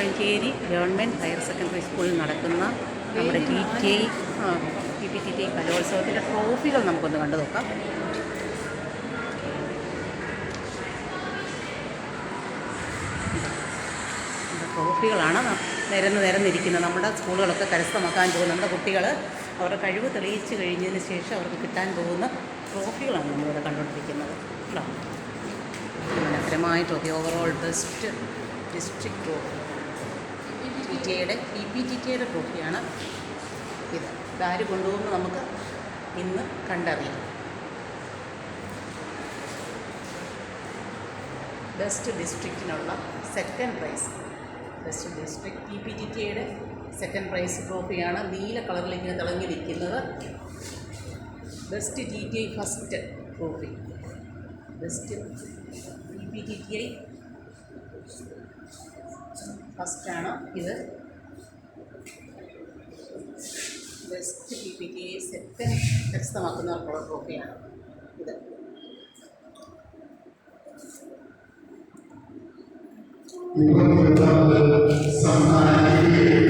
Kozhencherry government higher secondary സ്കൂളിൽ നടക്കുന്ന നമ്മുടെ PPTT കലോത്സവത്തിൻ്റെ ട്രോഫികൾ നമുക്കൊന്ന് കണ്ടു നോക്കാം. ട്രോഫികളാണ് നിരന്നിരിക്കുന്നത്. നമ്മുടെ സ്കൂളുകളൊക്കെ കരസ്ഥമാക്കാൻ പോകുന്ന നമ്മുടെ കുട്ടികൾ അവരുടെ കഴിവ് തെളിയിച്ച് കഴിഞ്ഞതിന് ശേഷം അവർക്ക് കിട്ടാൻ പോകുന്ന ട്രോഫികളാണ് നമ്മളിവിടെ കണ്ടുകൊണ്ടിരിക്കുന്നത്. മനോഹരമായ trophy, overall best district trophy, PPTTയുടെ ട്രോഫിയാണ് ഇത്. ഇതാര് കൊണ്ടുപോകുന്നു നമുക്ക് ഇന്ന് കണ്ടറിയാം. ബെസ്റ്റ് ഡിസ്ട്രിക്റ്റിനുള്ള സെക്കൻഡ് പ്രൈസ്, ബെസ്റ്റ് ഡിസ്ട്രിക്ട് PPTTയുടെ സെക്കൻഡ് പ്രൈസ് ട്രോഫിയാണ്. നീല കളറിലേക്ക് തിളങ്ങി നിൽക്കുന്നത്. Best TTI first trophy, best PPTTI ഫസ്റ്റാണ് ഇത്. ബെസ്റ്റ് PPTTI സെക്കൻഡ് കരസ്ഥമാക്കുന്നവർക്കുള്ള ട്രോഫിയാണ് ഇത്. സമ്മാനിക്കുകയും